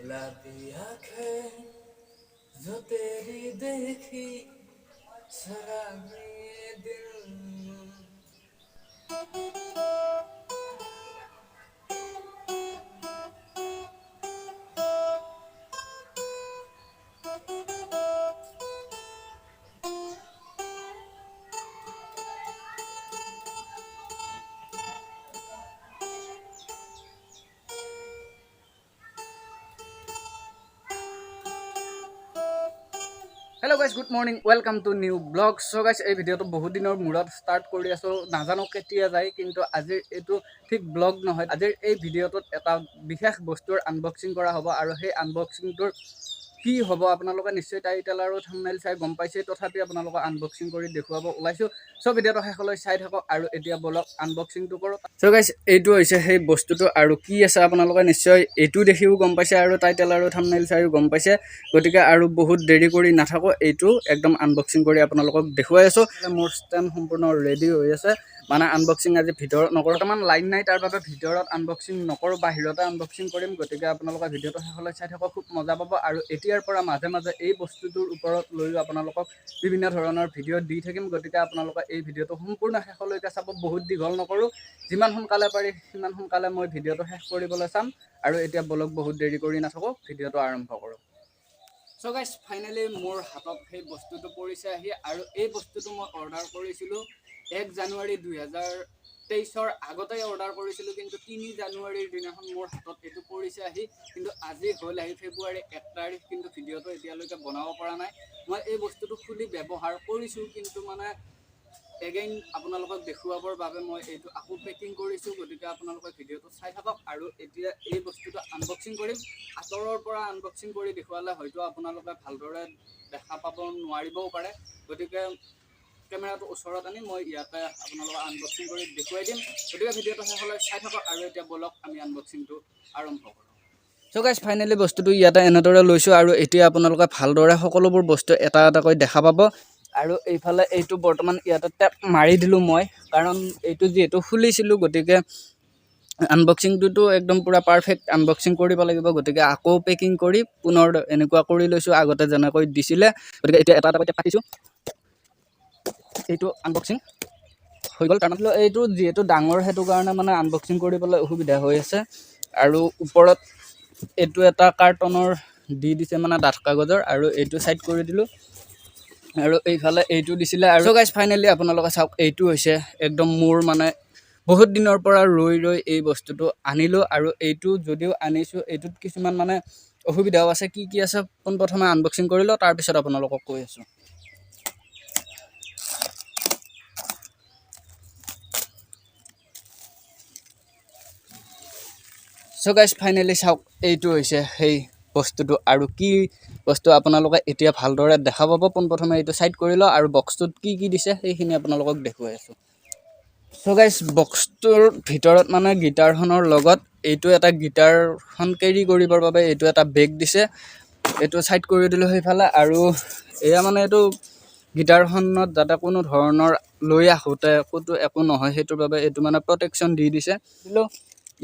मिलाती आंखें जो तेरी देखी शराबी ये दिल Hello guys, good morning. Welcome to new vlog. So guys, এই ভিডিওটো বহুত দিনৰ মূৰত ষ্টাৰ্ট কৰি আছো নাজানো কেতিয়া যায় কিন্তু আজিৰ এইটো ঠিক ব্লগ নহয় আজিৰ এই ভিডিওটোত এটা বিশেষ বস্তুৰ আনবক্সিং কৰা হ'ব আৰু সেই আনবক্সিংটোৰ কি হ'ব আপোনালোকে নিশ্চয় টাইটেল আৰু থাম্বনেইল চাই গম পাইছে তথাপি আপোনালোকক আনবক্সিং কৰি দেখুৱাব ওলাইছো সো ভিডিওটো শেষলৈ চাই থাকক আৰু এতিয়া বলক আনবক্সিংটো কৰো সো গাইস এইটো হৈছে সেই বস্তুটো আৰু কি আছে আপোনালোকে নিশ্চয় এইটো দেখিও গম পাইছে আৰু টাইটেল আৰু থাম্বনেইল চাইও গম পাইছে গতিকে আৰু বহুত দেৰি কৰি নাথাকো এইটো একদম আনবক্সিং কৰি আপোনালোকক দেখুৱাই আছো মোৰ ষ্টেণ্ড সম্পূৰ্ণ ৰেডি হৈ আছে মানে আনবক্সিং আজি ভিতৰত নকৰো বৰ্তমান লাইন নাই তাৰ বাবে ভিতৰত আনবক্সিং নকৰো বাহিৰতে আনবক্সিং কৰিম গতিকে আপোনালোকে ভিডিওটো শেষলৈ চাই থাকক খুব মজা পাব আৰু এতিয়াৰ পৰা মাজে মাজে এই বস্তুটোৰ ওপৰত লৈ আপোনালোকক বিভিন্ন ধৰণৰ ভিডিও দি থাকিম গতিকে আপোনালোকে এই ভিডিওটো সম্পূৰ্ণ শেষলৈকে চাব বহুত দীঘল নকৰো যিমান সোনকালে পাৰি সিমান সোনকালে মই ভিডিওটো শেষ কৰিবলৈ চাম আৰু এতিয়া বলক বহুত দেৰি কৰি নাথাকো ভিডিওটো আৰম্ভ কৰো সো গাইস ফাইনালি মোৰ হাতত সেই বস্তুটো পৰিছে আহি আৰু এই বস্তুটো মই অৰ্ডাৰ কৰিছিলো 1 জানুৱাৰী 2023 আগতেই অৰ্ডাৰ কৰিছিলো কিন্তু 3 জানুৱাৰীৰ দিনাখন মোৰ হাতত এইটো পৰিছে আহি কিন্তু আজি হ'ল আহি ফেব্ৰুৱাৰী 1 তাৰিখ কিন্তু ভিডিওটো এতিয়ালৈকে বনাব পৰা নাই মই এই বস্তুটো খুলি ব্যৱহাৰ কৰিছো কিন্তু মানে এগেইন আপোনালোকক দেখুৱাবৰ বাবে মই এইটো আকৌ পেকিং কৰিছো গতিকে আপোনালোকে ভিডিওটো চাই থাকক আৰু এতিয়া এই বস্তুটো আনবক্সিং কৰিম আতৰৰ পৰা আনবক্সিং কৰি দেখুৱালে হয়তো আপোনালোকে ভালদৰে দেখা পাব নোৱাৰিবও পাৰে গতিকে কেমেৰাটো ওচৰত আনি মই ইয়াতে আপোনালোকক আনবক্সিং কৰি দেখুৱাই দিম গতিকে ভিডিওটো শেষলৈ চাই থাকক আৰু এতিয়া বলক আমি আনবক্সিংটো আৰম্ভ কৰোঁ সো গাইস ফাইনালি বস্তুটো ইয়াতে এনেদৰে লৈছো আৰু এতিয়া আপোনালোকে ভালদৰে সকলোবোৰ বস্তু এটা এটাকৈ দেখা পাব আৰু এইফালে এইটো বৰ্তমান ইয়াতে টেপ মাৰি দিলো মই কাৰণ এইটো যেটো খুলিছিলো গতিকে আনবক্সিংটো একদম পুৰা পাৰফেক্ট আনবক্সিং কৰিব লাগিব গতিকে আকৌ পেকিং কৰি পুনৰ এনেকুৱা কৰি লৈছো আগতে যেনেকৈ দিছিলে গতিকে এতিয়া এটা এটা পাতিছো এইটো আনবক্সিং হৈ গ'ল তাৰমানে এইটো যেটো ডাঙৰ হেতু কাৰণে মানে আনবক্সিং কৰিবলৈ অসুবিধা হৈ আছে আৰু ওপৰত এইটো এটা কাৰ্টনৰ দি দিছে মানে ডাঠ কাগজৰ আৰু এইটো সাইড কৰি দিলো আৰু এইফালে এইটো দিছিলে আৰু সো গাইস ফাইনালি আপোনালোকে চাওক এইটো হৈছে একদম মোৰ মানে বহুত দিনৰ পৰা ৰৈ এই বস্তুটো আনিলো আৰু এইটো যদিও আনিছো এইটোত কিছুমান মানে অসুবিধাও আছে কি আছে প্ৰথমে আনবক্সিং কৰিলো তাৰ পিছত আপোনালোকক কৈ আছো সো গাইস ফাইনালি চাওক এইটো হৈছে সেই বস্তুটো আৰু কি বস্তু আপোনালোকে এতিয়া ভালদৰে দেখা পাব প্ৰথমে এইটো সাইড কৰিলো আৰু বক্সটোত কি দিছে সেইখিনি আপোনালোকক দেখুৱাই আছো সো গাইস বক্সটোৰ ভিতৰত মানে গিটাৰখনৰ লগত এইটো এটা গিটাৰখন কেৰি কৰিবৰ বাবে এইটো এটা বেগ দিছে এইটো সাইড কৰি দিলো সেইফালে আৰু এয়া মানে এইটো গিটাৰখনত যাতে কোনো ধৰণৰ লৈ আহোতে কতো একো নহয় হেতুৰ বাবে এইটো মানে প্ৰটেকচন দি দিছে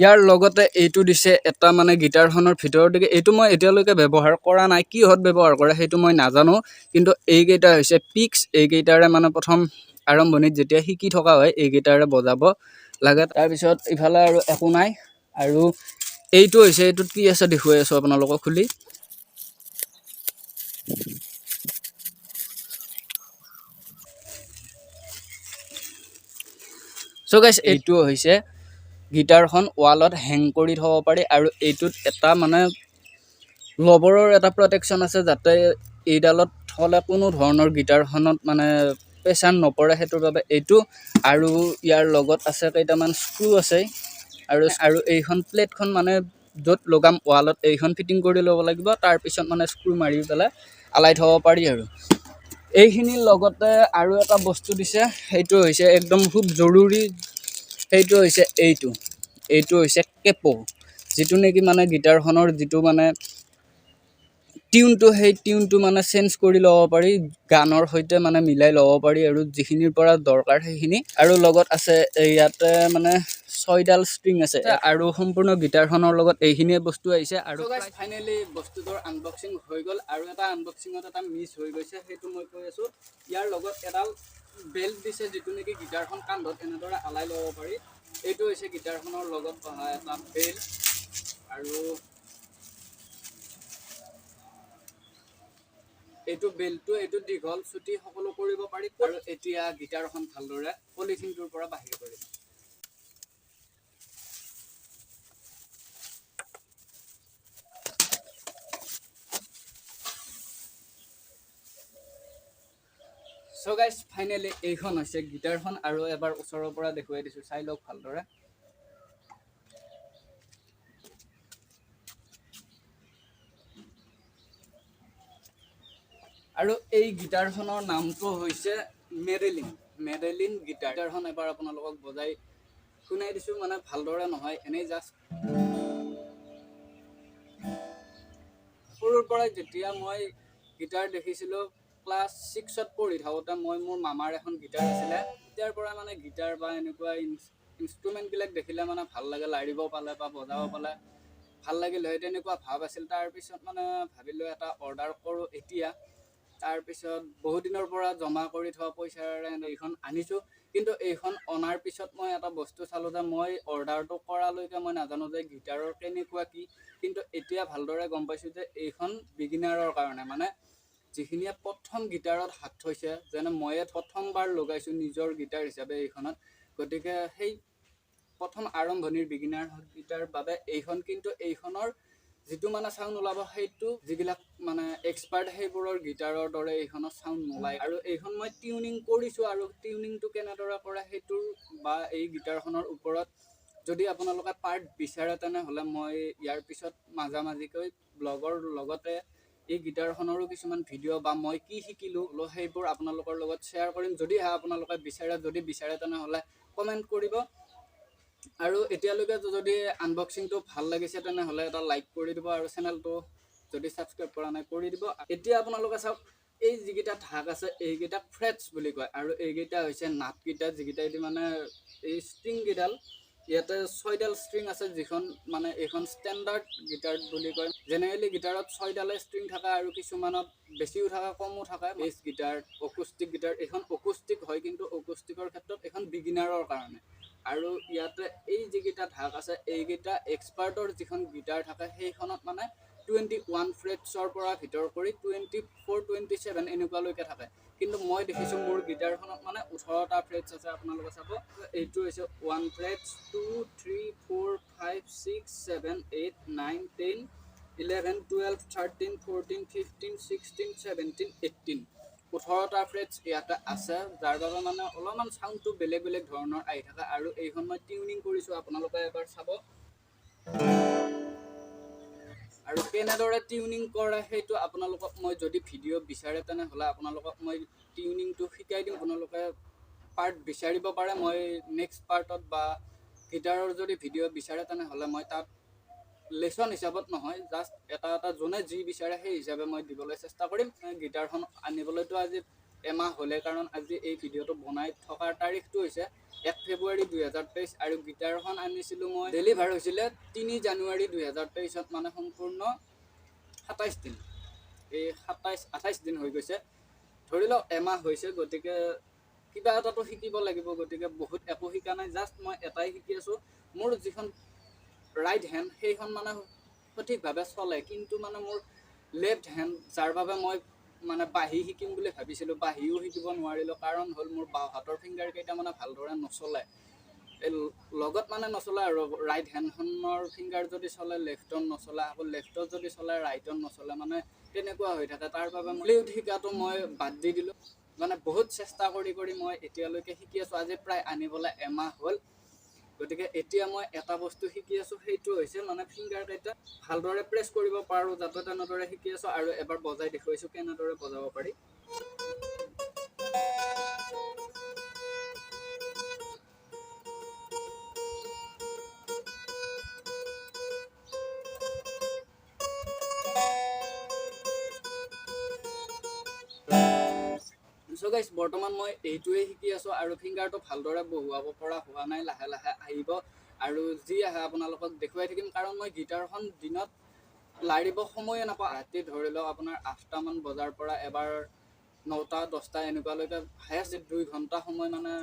ইয়াৰ লগতে এইটো দিছে এটা মানে গিটাৰখনৰ ভিতৰৰ দিকে এইটো মই এতিয়ালৈকে ব্যৱহাৰ কৰা নাই কি হত ব্যৱহাৰ কৰে হেতু মই নাজানো কিন্তু এই গিটাৰ হৈছে পিক্স এই গিটাৰে মানে প্ৰথম আৰম্ভণিত যেতিয়া শিকি থকা হয় এই গিটাৰে বজাব লাগে তাৰ পিছত ইফালে আৰু একো নাই আৰু এইটো হৈছে এইটোত কি আছে দেখুৱাই আছো আপোনালোকক খুলি সো গাইস এইটো হৈছে গিটাৰখন ওয়ালত হ্যাং কৰি থব পাৰি আৰু এইটোত এটা মানে লবৰৰ এটা প্ৰটেকচন আছে যাতে এইডালত থলে কোনো ধৰণৰ গিটাৰখনত মানে প্ৰেছাৰ নপৰে হেতুৰ বাবে এইটো আৰু ইয়াৰ লগত আছে কেইটামান স্ক্ৰু আছে আৰু এইখন প্লেটখন মানে যত লগাম ওয়ালত এইখন ফিটিং কৰি ল'ব লাগিব তাৰ পিছত মানে স্ক্ৰু মাৰি পেলাই আলাই থব পাৰি আৰু এইখিনিৰ লগতে আৰু এটা বস্তু দিছে সেইটো হৈছে একদম খুব জৰুৰী সেইটো হৈছে এইটো হৈছে কেপো যেটো নেকি মানে গিটাৰখনৰ যেটো মানে টিউনটো সেই টিউনটো মানে চেঞ্জ কৰি ল'ব পাৰি গানৰ সৈতে মানে মিলাই ল'ব পাৰি আৰু যিখিনিৰ পৰা দৰকাৰ সেইখিনি আৰু লগত আছে ইয়াতে মানে 6ডাল ষ্ট্ৰিং আছে আৰু সম্পূৰ্ণ গিটাৰখনৰ লগত এইখিনিয়ে বস্তু আহিছে। আৰু ফাইনেলি বস্তুটোৰ আনবক্সিং হৈ গ'ল আৰু এটা আনবক্সিঙত এটা মিছ হৈ গৈছে, সেইটো মই কৈ আছোঁ। ইয়াৰ লগত এডাল বেল্ট দিছে, যিটো নেকি গিটাৰখন কান্ধত এনেদৰে আলাই ল'ব পাৰি। এইটো হৈছে গিটাৰখনৰ লগত অহা এটা বেল্ট। আৰু এইটো বেল্টটো এইটো দীঘল চুটি সকলো কৰিব পাৰি। আৰু এতিয়া গিটাৰখন ভালদৰে পলিথিনটোৰ পৰা বাহিৰ কৰিম। চ' গাইজ ফাইনেলি এইখন হৈছে গিটাৰখন, আৰু এবাৰ ওচৰৰ পৰা দেখুৱাই দিছোঁ, চাই লওক ভালদৰে। আৰু এই গিটাৰখনৰ নামটো হৈছে মেডেলিন গিটাৰখন। এবাৰ আপোনালোকক বজাই শুনাই দিছোঁ, মানে ভালদৰে নহয়, এনেই জাষ্ট। সৰুৰ পৰাই যেতিয়া মই গিটাৰ দেখিছিলোঁ, ক্লাছ 6ত পঢ়ি থাকোঁতে মোৰ মামাৰ এখন গিটাৰ আছিলে। তেতিয়াৰ পৰা মানে গিটাৰ বা এনেকুৱা ইনষ্ট্ৰুমেণ্টবিলাক দেখিলে মানে ভাল লাগে, লাৰিব পালে বা বজাব পালে ভাল লাগিল হয়, তেনেকুৱা ভাৱ আছিল। তাৰপিছত মানে ভাবিলোঁ এটা অৰ্ডাৰ কৰোঁ এতিয়া। তাৰপিছত বহুদিনৰ পৰা জমা কৰি থোৱা পইচাৰে এইখন আনিছোঁ। কিন্তু এইখন অনাৰ পিছত মই এটা বস্তু চালোঁ যে মই অৰ্ডাৰটো কৰালৈকে মই নাজানো যে গিটাৰৰ কেনেকুৱা কি। কিন্তু এতিয়া ভালদৰে গম পাইছোঁ যে এইখন বিগিনাৰৰ কাৰণে, মানে যিখিনিয়ে প্ৰথম গিটাৰত হাত থৈছে, যেনে ময়ে প্ৰথমবাৰ লগাইছোঁ নিজৰ গিটাৰ হিচাপে এইখনত। গতিকে সেই প্ৰথম আৰম্ভণিৰ বিগিনাৰ গিটাৰ বাবে এইখন, কিন্তু এইখনৰ যিটো মানে চাউণ্ড ওলাব, সেইটো যিবিলাক মানে এক্সপাৰ্ট সেইবোৰৰ গিটাৰৰ দৰে এইখনৰ চাউণ্ড নোলায়। আৰু এইখন মই টিউনিং কৰিছোঁ, আৰু টিউনিংটো কেনেদৰে কৰে সেইটোৰ বা এই গিটাৰখনৰ ওপৰত যদি আপোনালোকে পাৰ্ট বিচাৰে, তেনেহ'লে মই ইয়াৰ পিছত মাজামাজিকৈ ব্লগৰ লগতে এই গিটাৰখনৰো কিছুমান ভিডিঅ' বা মই কি শিকিলোঁ সেইবোৰ আপোনালোকৰ লগত শ্বেয়াৰ কৰিম, যদিহে আপোনালোকে বিচাৰে। যদি বিচাৰে তেনেহ'লে কমেণ্ট কৰিব। আৰু এতিয়ালৈকে যদি আনবক্সিংটো ভাল লাগিছে তেনেহ'লে এটা লাইক কৰি দিব, আৰু চেনেলটো যদি ছাবস্ক্ৰাইব কৰা নাই কৰি দিব। এতিয়া আপোনালোকে চাওক, এই যিকেইটা ঢাক আছে এইকেইটাক ফ্ৰেটছ বুলি কয়, আৰু এইকেইটা হৈছে নাটকেইটা, যিকেইটাইদি মানে এই ষ্ট্ৰিংকেইডাল, ইয়াতে 6ডাল ষ্ট্ৰিং আছে, যিখন মানে এইখন ষ্টেণ্ডাৰ্ড গিটাৰ বুলি কয়। জেনেৰেলি গিটাৰত 6ডালে ষ্ট্ৰিং থাকে, আৰু কিছুমানত বেছিও থাকে কমো থাকে। বেছ গিটাৰ, অকুষ্টিক গিটাৰ, এইখন অকুষ্টিক হয়, কিন্তু অকুষ্টিকৰ ক্ষেত্ৰত এইখন বিগিনাৰৰ কাৰণে। আৰু ইয়াতে এই যিকেইটা ঢাক আছে এইকেইটা এক্সপাৰ্টৰ যিখন গিটাৰ থাকে সেইখনত মানে 21 ফ্ৰেটছৰ পৰা ভিতৰ কৰি 24, 27 এনেকুৱালৈকে থাকে। কিন্তু মই দেখিছোঁ মোৰ গিটাৰখনত মানে 18টা ফ্ৰেটছ আছে। আপোনালোকে চাব, এইটো হৈছে 1 ফ্ৰেটছ, 2, 3, 4, 5, 6, 7, 8, 9, 10, 11, 12, 13, 14, 15, 16, 17, 18, 18টা ফ্ৰেটছ ইয়াতে আছে, যাৰ বাবে মানে অলপমান চাউণ্ডটো বেলেগ বেলেগ ধৰণৰ আহি থাকে। আৰু এইখন মই টিউনিং কৰিছোঁ, আপোনালোকে এবাৰ চাব। আৰু কেনেদৰে টিউনিং কৰে সেইটো আপোনালোকক মই যদি ভিডিঅ' বিচাৰে তেনেহ'লে আপোনালোকক মই টিউনিংটো শিকাই দিম। আপোনালোকে পাৰ্ট বিচাৰিব পাৰে, মই নেক্সট পাৰ্টত বা গিটাৰৰ যদি ভিডিঅ' বিচাৰে তেনেহ'লে মই তাত লেচন হিচাপত নহয়, জাষ্ট এটা যোনে যি বিচাৰে সেই হিচাপে মই দিবলৈ চেষ্টা কৰিম। গিটাৰখন আনিবলৈতো আজি এমাহ হ'লে, কাৰণ আজি এই ভিডিঅ'টো বনাই থকাৰ তাৰিখটো হৈছে 1 ফেব্ৰুৱাৰী 2023, আৰু গিটাৰখন আনিছিলোঁ মই, ডেলিভাৰ হৈছিলে 3 জানুৱাৰী 2023, মানে সম্পূৰ্ণ 27 দিন। এই 28 দিন হৈ গৈছে, ধৰি লওক এমাহ হৈছে। গতিকে কিবা এটাতো শিকিব লাগিব, গতিকে বহুত একো শিকা নাই, জাষ্ট মই এটাই শিকি আছোঁ। মোৰ যিখন ৰাইট হেণ্ড সেইখন মানে সঠিকভাৱে চলে, কিন্তু মানে মোৰ লেফ্ট হেণ্ড, যাৰ বাবে মই মানে বাঁহী শিকিম বুলি ভাবিছিলোঁ, বাঁহীও শিকিব নোৱাৰিলোঁ। কাৰণ হ'ল মোৰ বাওঁ হাতৰ ফিংগাৰকেইটা মানে ভালদৰে নচলে, এই লগত মানে নচলে। আৰু ৰাইট হেণ্ডখনৰ ফিংগাৰ যদি চলে লেফ্টত নচলে, আকৌ লেফ্টত যদি চলে ৰাইটত নচলে, মানে তেনেকুৱা হৈ থাকে। তাৰ বাবে ফ্লুট শিকাটো মই বাদ দি দিলোঁ। মানে বহুত চেষ্টা কৰি মই এতিয়ালৈকে শিকি আছোঁ, আজি প্ৰায় আনিবলৈ এমাহ হ'ল। গতিকে এতিয়া মই এটা বস্তু শিকি আছোঁ, সেইটো হৈছে মানে ফিংগাৰকেইটা ভালদৰে প্ৰেছ কৰিব পাৰোঁ, যাতে তেনেদৰে শিকি আছোঁ। আৰু এবাৰ বজাই দেখুৱাইছোঁ কেনেদৰে বজাব পাৰি। চ' গাইজ বৰ্তমান মই এইটোৱে শিকি আছোঁ, আৰু ফিংগাৰটো ভালদৰে বহুৱাব পৰা হোৱা নাই, লাহে লাহে আহিব। আৰু যি আহে আপোনালোকক দেখুৱাই থাকিম, কাৰণ মই গিটাৰখন দিনত লাৰিব সময়ে নাপাওঁ। ৰাতি ধৰি লওক আপোনাৰ 8টামান বজাৰ পৰা এবাৰ 9টা 10টা এনেকুৱালৈকে হায়েষ্ট 2 ঘণ্টা সময় মানে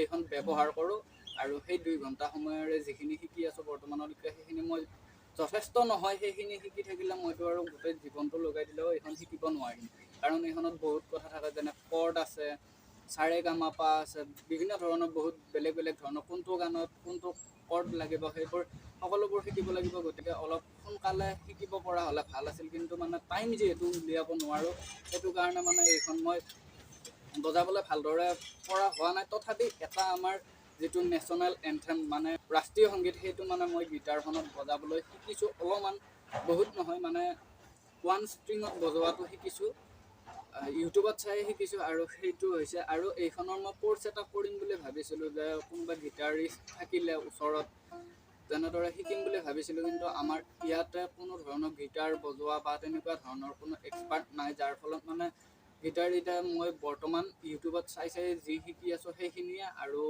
এইখন ব্যৱহাৰ কৰোঁ। আৰু সেই 2 ঘণ্টা সময়ৰে যিখিনি শিকি আছোঁ বৰ্তমানলৈকে, সেইখিনি মই যথেষ্ট নহয়। সেইখিনি শিকি থাকিলে মইতো আৰু গোটেই জীৱনটো লগাই দিলেও এইখন শিকিব নোৱাৰিম, কাৰণ এইখনত বহুত কথা থাকে, যেনে কৰ্ড আছে, চাৰে গামা পা আছে, বিভিন্ন ধৰণৰ বহুত বেলেগ বেলেগ ধৰণৰ কোনটো গানত কোনটো কৰ্ড লাগিব সেইবোৰ সকলোবোৰ শিকিব লাগিব। গতিকে অলপ সোনকালে শিকিব পৰা হ'লে ভাল আছিল, কিন্তু মানে টাইম যিহেতু উলিয়াব নোৱাৰোঁ, সেইটো কাৰণে মানে এইখন মই বজাবলৈ ভালদৰে পৰা হোৱা নাই। তথাপি এটা আমাৰ যিটো নেশ্যনেল এন্থেম মানে ৰাষ্ট্ৰীয় সংগীত, সেইটো মানে মই গিটাৰখনত বজাবলৈ শিকিছোঁ অলপমান, বহুত নহয় মানে 1 ষ্ট্ৰিঙত বজোৱাটো শিকিছোঁ, ইউটিউবত চাই শিকিছোঁ। আৰু সেইটো হৈছে, আৰু এইখনৰ মই কোৰ্চ এটা কৰিম বুলি ভাবিছিলোঁ, যে কোনোবা গিটাৰিষ্ট থাকিলে ওচৰত তেনেদৰে শিকিম বুলি ভাবিছিলোঁ, কিন্তু আমাৰ ইয়াতে কোনো ধৰণৰ গিটাৰ বজোৱা বা তেনেকুৱা ধৰণৰ কোনো এক্সপাৰ্ট নাই, যাৰ ফলত মানে গিটাৰ এতিয়া মই বৰ্তমান ইউটিউবত চাই যি শিকি আছোঁ সেইখিনিয়ে, আৰু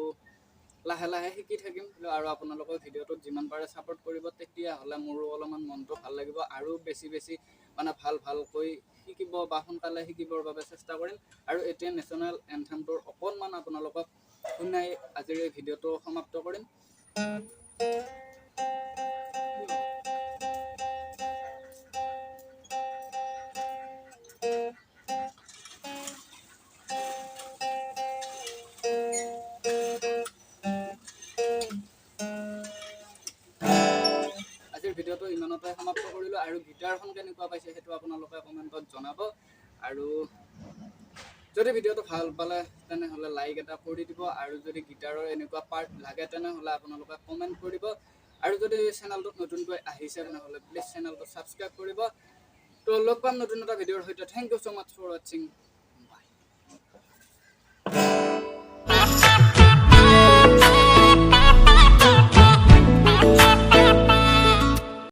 লাহে লাহে শিকি থাকিম। আৰু আপোনালোকৰ ভিডিঅ'টোত যিমান পাৰে ছাপোৰ্ট কৰিব, তেতিয়াহ'লে মোৰো অলপমান মনটো ভাল লাগিব, আৰু বেছি মানে ভালকৈ শিকিব বা সোনকালে শিকিবৰ বাবে চেষ্টা কৰিম। আৰু এতিয়া নেশ্যনেল এন্থেমটোৰ অকণমান আপোনালোকক শুনাই আজিৰ এই ভিডিঅ'টো সমাপ্ত কৰিম। আজিৰ ভিডিঅ'টো ইমানতে সমাপ্ত কৰিলোঁ, আৰু গিটাৰখন কেনেকুৱা পাইছে সেইটো আপোনালোকে কমেণ্টত জনাব। আৰু যদি ভিডিঅ'টো ভাল পালে তেনেহ'লে লাইক এটা কৰি দিব, আৰু যদি গিটাৰৰ এনেকুৱা পাৰ্ট লাগে তেনেহ'লে আপোনালোকে কমেণ্ট কৰিব, আৰু যদি চেনেলটোত নতুনকৈ আহিছে তেনেহ'লে প্লিজ চেনেলটো ছাবস্ক্ৰাইব কৰিব। তো লগ পাম নতুন এটা ভিডিঅ'ৰ সৈতে। Thank you so' much for ৱাচিং।